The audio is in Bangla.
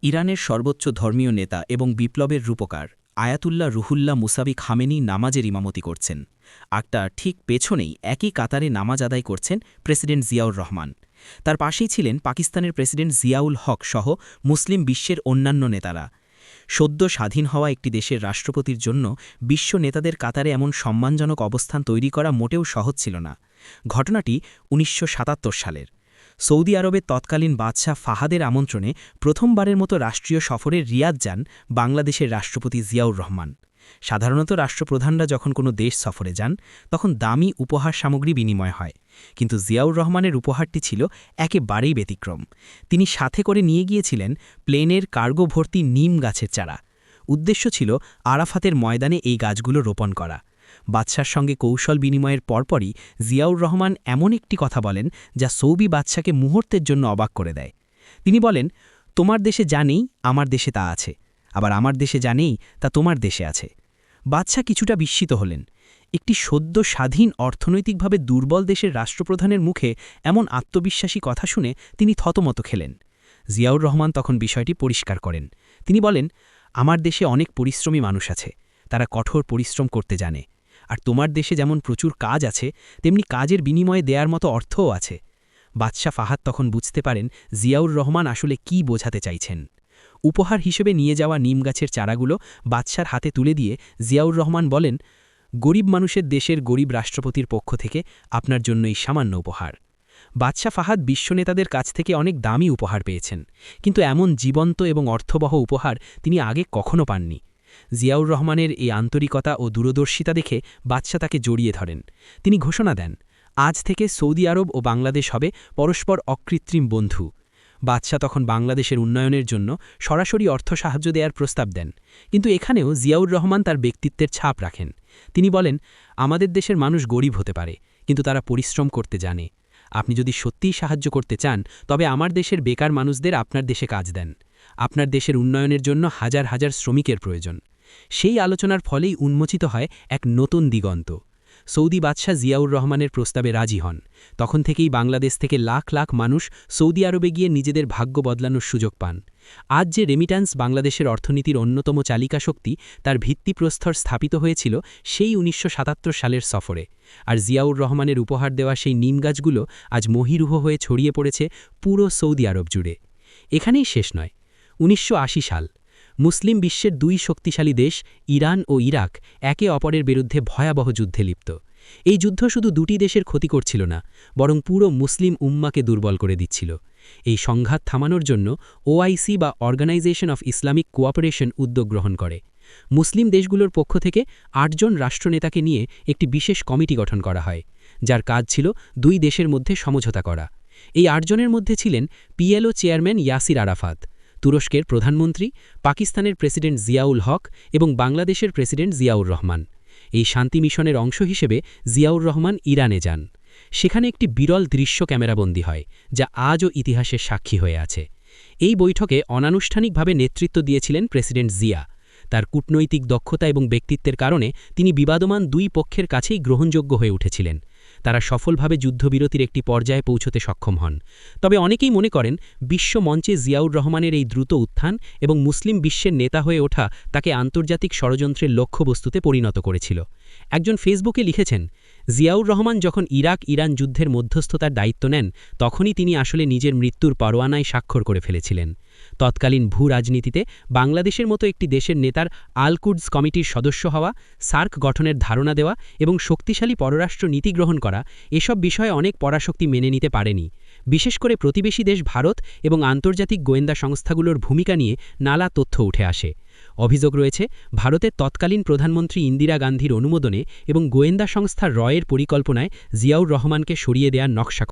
ইরানের সর্বোচ্চ ধর্মীয় নেতা এবং বিপ্লবের রূপকার আয়াতুল্লাহ রুহুল্লাহ মুসাবি খামেনি নামাজের ইমামতি করছেন। ঠিক পেছনেই একই কাতারে নামাজ আদায় করছেন প্রেসিডেন্ট জিয়াউর রহমান। তার পাশেই ছিলেন পাকিস্তানের প্রেসিডেন্ট জিয়াউল হক সহ মুসলিম বিশ্বের অন্যান্য নেতারা। সদ্য স্বাধীন হওয়া একটি দেশের রাষ্ট্রপতির জন্য বিশ্ব নেতাদের কাতারে এমন সম্মানজনক অবস্থান তৈরি করা মোটেও সহজ ছিল না। ঘটনাটি ১৯৭৭ সালের। সৌদি আরবের তৎকালীন বাদশাহ ফাহাদের আমন্ত্রণে প্রথমবারের মতো রাষ্ট্রীয় সফরে রিয়াদ যান বাংলাদেশের রাষ্ট্রপতি জিয়াউর রহমান। সাধারণত রাষ্ট্রপ্রধানরা যখন কোনো দেশ সফরে যান তখন দামি উপহার সামগ্রী বিনিময় হয়, কিন্তু জিয়াউর রহমানের উপহারটি ছিল একেবারেই ব্যতিক্রম। তিনি সাথে করে নিয়ে গিয়েছিলেন প্লেনের কার্গো ভর্তি নিম গাছের চারা। উদ্দেশ্য ছিল আরাফাতের ময়দানে এই গাছগুলো রোপণ করা। বাদশার সঙ্গে কৌশল বিনিময়ের পরপরই জিয়াউর রহমান এমন একটি কথা বলেন যা সৌদি বাদশাকে মুহূর্তের জন্য অবাক করে দেয়। তিনি বলেন, তোমার দেশে যা নেই আমার দেশে তা আছে, আবার আমার দেশে যা নেই তা তোমার দেশে আছে। বাদশা কিছুটা বিস্মিত হলেন। একটি সদ্য স্বাধীন অর্থনৈতিকভাবে দুর্বল দেশের রাষ্ট্রপ্রধানের মুখে এমন আত্মবিশ্বাসী কথা শুনে তিনি থতমত খেলেন। জিয়াউর রহমান তখন বিষয়টি পরিষ্কার করেন। তিনি বলেন, আমার দেশে অনেক পরিশ্রমী মানুষ আছে, তারা কঠোর পরিশ্রম করতে জানে। আর তোমার দেশে যেমন প্রচুর কাজ আছে, তেমনি কাজের বিনিময়ে দেয়ার মতো অর্থও আছে। বাদশা ফাহাদ তখন বুঝতে পারেন জিয়াউর রহমান আসলে কি বোঝাতে চাইছেন। উপহার হিসেবে নিয়ে যাওয়া নিম গাছের চারাগুলো বাদশার হাতে তুলে দিয়ে জিয়াউর রহমান বলেন, গরিব মানুষের দেশের গরিব রাষ্ট্রপতির পক্ষ থেকে আপনার জন্য এই সামান্য উপহার। বাদশা ফাহাদ বিশ্বনেতাদের কাছ থেকে অনেক দামি উপহার পেয়েছেন, কিন্তু এমন জীবন্ত এবং অর্থবহ উপহার তিনি আগে কখনো পাননি। জিয়াউর রহমানের এই আন্তরিকতা ও দূরদর্শিতা দেখে বাদশা তাকে জড়িয়ে ধরেন। তিনি ঘোষণা দেন, আজ থেকে সৌদি আরব ও বাংলাদেশ হবে পরস্পর অকৃত্রিম বন্ধু। বাদশা তখন বাংলাদেশের উন্নয়নের জন্য সরাসরি অর্থ সাহায্য দেওয়ার প্রস্তাব দেন, কিন্তু এখানেও জিয়াউর রহমান তার ব্যক্তিত্বের ছাপ রাখেন। তিনি বলেন, আমাদের দেশের মানুষ গরিব হতে পারে, কিন্তু তারা পরিশ্রম করতে জানে। আপনি যদি সত্যিই সাহায্য করতে চান, তবে আমার দেশের বেকার মানুষদের আপনার দেশে কাজ দেন। আপনার দেশের উন্নয়নের জন্য হাজার হাজার শ্রমিকের প্রয়োজন। সেই আলোচনার ফলেই উন্মোচিত হয় এক নতুন দিগন্ত। সৌদি বাদশাহ জিয়াউর রহমানের প্রস্তাবে রাজি হন। তখন থেকেই বাংলাদেশ থেকে লাখ লাখ মানুষ সৌদি আরবে গিয়ে নিজেদের ভাগ্য বদলানোর সুযোগ পান। আজ যে রেমিট্যান্স বাংলাদেশের অর্থনীতির অন্যতম চালিকা শক্তি, তার ভিত্তিপ্রস্তর স্থাপিত হয়েছিল সেই ১৯৭৭ সালের সফরে। আর জিয়াউর রহমানের উপহার দেওয়া সেই নিম গাছগুলো আজ মহীরুহ হয়ে ছড়িয়ে পড়েছে পুরো সৌদি আরব জুড়ে। এখানেই শেষ নয়। ১৯৮০ সাল। মুসলিম বিশ্বের দুই শক্তিশালী দেশ ইরান ও ইরাক একে অপরের বিরুদ্ধে ভয়াবহ যুদ্ধে লিপ্ত। এই যুদ্ধ শুধু দুটি দেশের ক্ষতি করছিল না, বরং পুরো মুসলিম উম্মাকে দুর্বল করে দিচ্ছিল। এই সংঘাত থামানোর জন্য ওআইসি বা অর্গানাইজেশন অফ ইসলামিক কোঅপারেশন উদ্যোগ গ্রহণ করে। মুসলিম দেশগুলোর পক্ষ থেকে ৮ জন রাষ্ট্রনেতাকে নিয়ে একটি বিশেষ কমিটি গঠন করা হয়, যার কাজ ছিল দুই দেশের মধ্যে সমঝোতা করা। এই ৮ জনের মধ্যে ছিলেন পিএলও চেয়ারম্যান ইয়াসির আরাফাত, তুরস্কের প্রধানমন্ত্রী, পাকিস্তানের প্রেসিডেন্ট জিয়াউল হক এবং বাংলাদেশের প্রেসিডেন্ট জিয়াউর রহমান। এই শান্তি মিশনের অংশ হিসেবে জিয়াউর রহমান ইরানে যান। সেখানে একটি বিরল দৃশ্য ক্যামেরাবন্দী হয়, যা আজও ইতিহাসের সাক্ষী হয়ে আছে। এই বৈঠকে অনানুষ্ঠানিকভাবে নেতৃত্ব দিয়েছিলেন প্রেসিডেন্ট জিয়া। তার কূটনৈতিক দক্ষতা এবং ব্যক্তিত্বের কারণে তিনি বিবাদমান দুই পক্ষের কাছেই গ্রহণযোগ্য হয়ে উঠেছিলেন। তারা সফলভাবে যুদ্ধবিরতির একটি পর্যায়ে পৌঁছতে সক্ষম হন। তবে অনেকেই মনে করেন বিশ্ব মঞ্চে জিয়াউর রহমানের এই দ্রুত উত্থান এবং মুসলিম বিশ্বের নেতা হয়ে ওঠা তাকে আন্তর্জাতিক ষড়যন্ত্রের লক্ষ্যবস্তুতে পরিণত করেছিল। একজন ফেসবুকে লিখেছেন, জিয়াউর রহমান যখন ইরাক ইরান যুদ্ধের মধ্যস্থতার দায়িত্ব নেন, তখনই তিনি আসলে নিজের মৃত্যুর পরোয়ানায় স্বাক্ষর করে ফেলেছিলেন। তৎকালীন ভূ রাজনীতিতে বাংলাদেশের মতো একটি দেশের নেতার আল কুদস কমিটির সদস্য হওয়া, সার্ক গঠনের ধারণা দেওয়া এবং শক্তিশালী পররাষ্ট্র নীতি গ্রহণ করা, এসব বিষয়ে অনেক পরাশক্তি মেনে নিতে পারেনি। বিশেষ করে প্রতিবেশী দেশ ভারত এবং আন্তর্জাতিক গোয়েন্দা সংস্থাগুলোর ভূমিকা নিয়ে নানা তথ্য উঠে আসে। অভিযোগ রয়েছে, ভারতের তৎকালীন প্রধানমন্ত্রী ইন্দিরা গান্ধীর অনুমোদনে এবং গোয়েন্দা সংস্থা রয়ের পরিকল্পনায় জিয়াউর রহমানকে সরিয়ে দেওয়ার নকশা